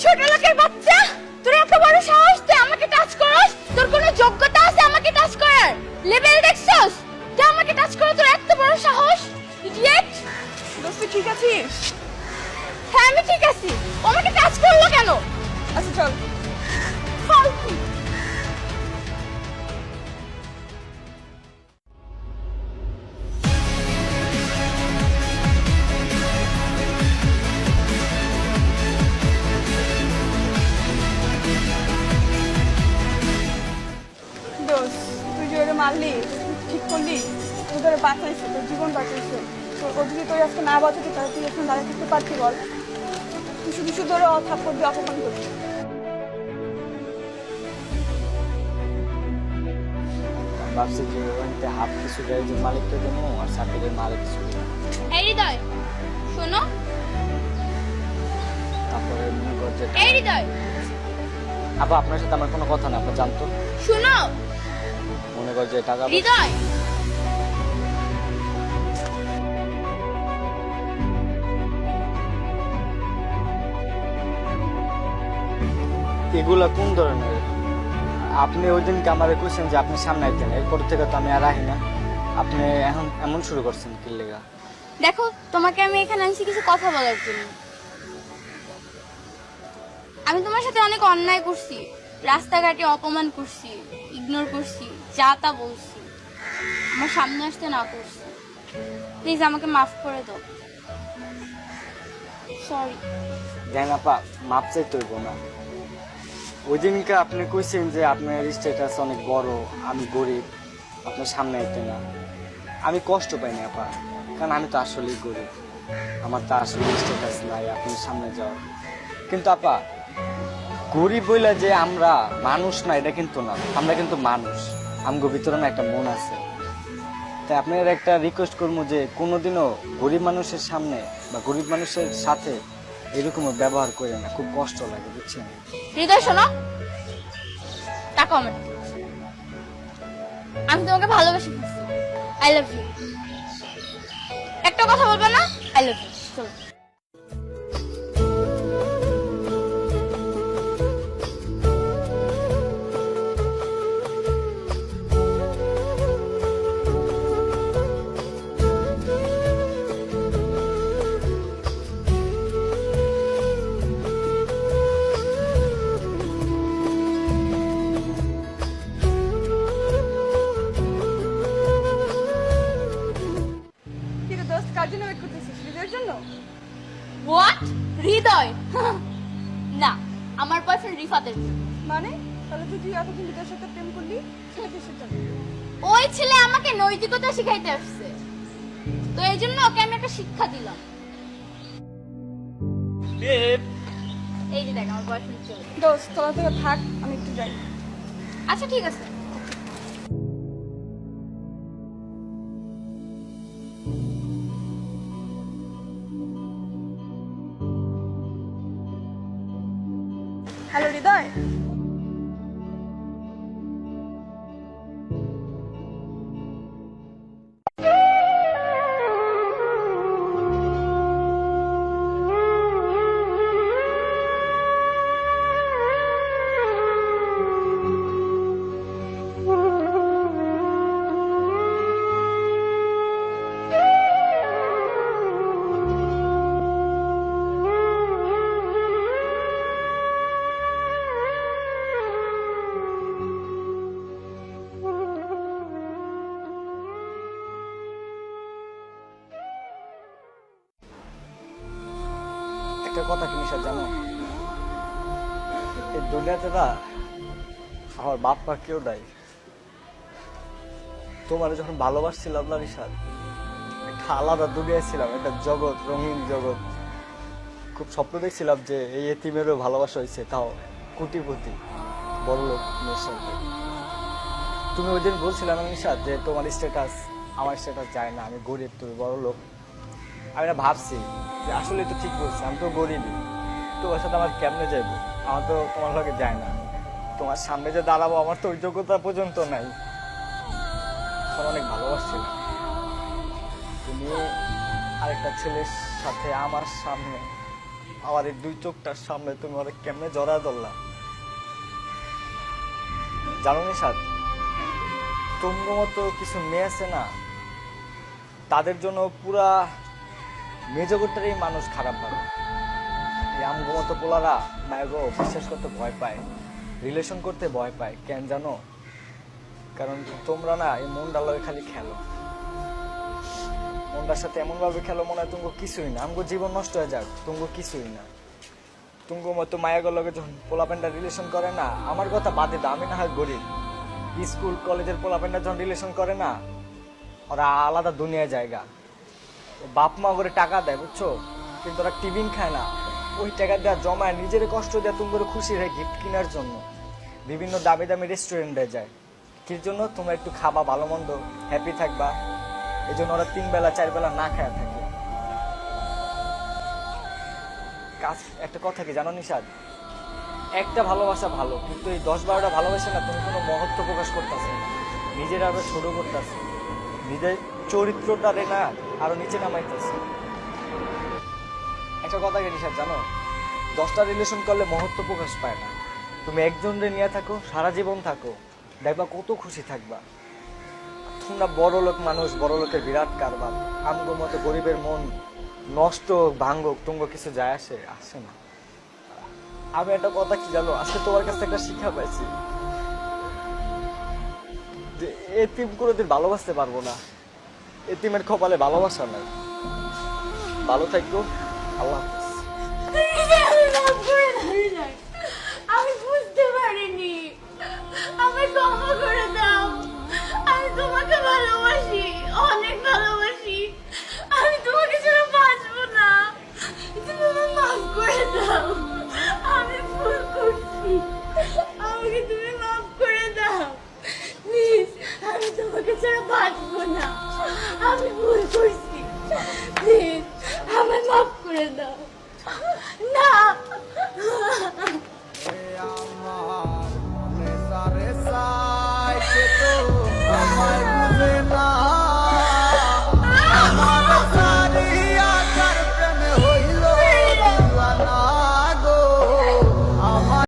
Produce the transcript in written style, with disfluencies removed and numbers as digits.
ছোট লোকের বাচ্চা, তোর এত বড় সাহস, তুই আমাকে টাচ করস? তোর কোনো যোগ্যতা আছে আমাকে টাচ করার? লেভেল দেখছস? তুই আমাকে টাচ করো, তোর এত বড় সাহস? ইডিয়েট! দোস্ত ঠিক আছিস? হ্যাঁ আমি ঠিক আছি। ও আমাকে টাচ করলো কেন? আচ্ছা চল। ফালতু। দোস্ত তুই যে ওরে মারলি, ঠিক করলি, তুই তোরে বাঁচাইছে, তোর জীবন বাঁচাইছে। ও যদি তুই আজকে না বাঁচাতি তাহলে তুই এখন দাঁড়িয়ে থাকতে পারতি বল? তুই শুধু শুধু ওরে থাপ্পড় দিয়ে অপমান করলি। ভাবছি যে ওইতে হাফ কিছু গ্যারেজের মালিককে দেবো আর সার্কিটের মালিক কিছু দেবো। এই হৃদয় শোনো, তারপরে মনে কর যে এই হৃদয় আপা আপনার সাথে আমার কোনো কথা না, আপনি জানতো। শোনো, মনে কর যে টাকা হৃদয় এগুলা কোন ধরনের? আপনি ওই দিনকে আমারে কইছেন যে আপনি সামনে আইতেন, এরপর থেকে তো আমি আর আহি না। আপনি এখন এমন শুরু করছেন কি লেগা? দেখো, তোমাকে আমি এখানে আনছি কিছু কথা বলার জন্য। আমি তোমার সাথে অনেক অন্যায় করছি, রাস্তাঘাটে অপমান করছি, ইগনোর করছি, যা তা বলছি, আমার সামনে আসতে না করছি। প্লিজ আমাকে মাফ করে দাও। সরি। দেন আপা, মাপ চাইতে হইব না। ওই দিনকে আপনি কইছেন যে আপনার স্ট্যাটাস অনেক বড়, আমি গরিব, আপনার সামনে আইতে না। আমি কষ্ট পাইনি আপা, কারণ আমি তো আসলেই গরিব, আমার তো আসলে স্ট্যাটাস নাই আপনি সামনে যাও। কিন্তু আপা, গরিব বইলা যে আমরা মানুষ না এটা কিন্তু না, আমরা কিন্তু মানুষ, আমগো ভিতরে না একটা মন আছে। তাই আপনার একটা রিকোয়েস্ট করবো যে কোনোদিনও গরিব মানুষের সামনে বা গরিব মানুষের সাথে এরকম ব্যবহার করে না, খুব কষ্ট লাগে, বুঝছেন? হৃদয় শোনো, টাকা আমার, আমি তোমাকে ভালোবাসি, আই লাভ ইউ। একটা কথা বলবে না? I love you. চলো। কি রে দোস্ত, কার জন্য ওয়েট করতেছিস? হৃদয়ের জন্য? হোয়াট? হৃদয়? না, আমার বয়ফ্রেন্ড রিফাতের জন্য। মানে তাহলে তুই এতদিন হৃদয়ের সাথে প্রেম করলি, সেটা কিসের জন্য? ওই ছেলে আমাকে নৈতিকতা শিখাইতে আসছে, তো এই জন্য ওকে আমি একটা শিক্ষা দিলাম। এই যে দেখ আমার বয়ফ্রেন্ড চলে। দোস্ত তোরা তোরা থাক, আমি একটু যাই। আচ্ছা ঠিক আছে। হ্যালো হৃদয়। একটা কথা কি নিশা জানো, এই দুনিয়াতে না আমার বাপ মা কেউ নাই। তোমার যখন ভালোবাসছিলাম না নিশাদ, একটা আলাদা দুনিয়ায় ছিলাম, একটা জগৎ, রঙিন জগৎ। খুব স্বপ্ন দেখছিলাম যে এই এতিমেরও ভালোবাসা হয়েছে, তাও কোটিপতি বড় লোক মেয়ের সাথে। তুমি ওই দিন বলছিলাম না নিশাদ যে তোমার স্ট্যাটাস আমার স্ট্যাটাস যায় না, আমি গরিব তুমি বড় লোক। আমি না ভাবছি যে আসলে তো ঠিক বলছি, আমি তো গরিবই, তোমার সাথে আমার কেমনে যাইবো, আমার তো তোমার লগে যায় না। তোমার সামনে যে দাঁড়াবো আমার তো ওই যোগ্যতা পর্যন্ত নাই। তখন অনেক ভালোবাসছিলাম, তুমি আরেকটা ছেলের সাথে আমার সামনে আমার এই দুই চোখটার সামনে তুমি ওরা কেমনে জড়া ধরলা। জানো নিশাদ, তোমার মতো কিছু মেয়ে আছে না, তাদের জন্য পুরা মেজগোটারই মানুষ খারাপ ভাবে। এই আমগো মতো পোলারা মায়েগো বিশ্বাস করতে ভয় পায়, রিলেশন করতে ভয় পায়। কেন জানো? কারণ তোমরা না এই মনটা লয়ে খালি খেলো, মনটার সাথে এমন ভাবে খেলো মনে হয় তুমি কিছুই না, আমগো জীবন নষ্ট হয়ে যাক, তুমি কিছুই না। তুমি মতো মায়াগো লগে যখন পোলাপেন্ডা রিলেশন করে না, আমার কথা বাদে দাও, আমি না হয় গরিব, স্কুল কলেজের পোলাপেন্ডা যখন রিলেশন করে না, ওরা আলাদা দুনিয়ায় জায়গা। বাপ মা করে টাকা দেয় বুঝছো, কিন্তু ওরা টিফিন খায় না, ওই টাকা দেওয়া জমায় নিজের কষ্ট দেওয়া তুমি করে খুশি হয় গিফট কেনার জন্য, বিভিন্ন দামি দামি রেস্টুরেন্টে যায়। কি জন্য? তোমরা একটু খাবা, ভালো মন্দ, হ্যাপি থাকবা, এই জন্য ওরা 3 বেলা 4 বেলা না খায় থাকে। একটা কথা কি জানো নিশাদ, একটা ভালোবাসা ভালো, কিন্তু এই 10-12টা ভালোবাসা না তুমি কোনো মহত্ব প্রকাশ করতেছে, নিজের আরো ছোট করতেছে, নিজের চরিত্রটা রে না আরো নিচে নামাইতেছে। একটা কথা কি নিশাদ জানো, 10টা রিলেশন করলে মহত্ব প্রকাশ পায় না। তুমি একজনরে নিয়ে থাকো, সারা জীবন থাকো, দেখবা কত খুশি থাকবা। তোমরা বড় লোক মানুষ, বড় লোকের বিরাট কারবার, আমগো মতো গরিবের মন নষ্ট ভাঙ্গক তুঙ্গ কিছু যায় আসে না। আমি একটা কথা কি জানো, আজকে তোমার কাছে একটা শিক্ষা পাইছি যে এতিম কোনোদিন ভালোবাসতে পারবো না, এতিমের কপালে ভালোবাসা নাই। ভালো থাকো, আল্লাহ হাফেজ। আমি বুঝতে পারিনি, আমি ক্ষমা করে দাও। আমি তোমাকে ভালোবাসি, অনেক ভালোবাসি, আমি তোমাকে ছাড়া বাঁচবো না। তুমি আমায় মাফ করে দাও, আমি ভুল করছি, আমাকে তুমি মাফ করে দাও প্লিজ। আমি তোমাকে ছাড়া বাঁচবো না, আমি ভুল করছি, প্লিজ আমায় মাফ করে দাও। না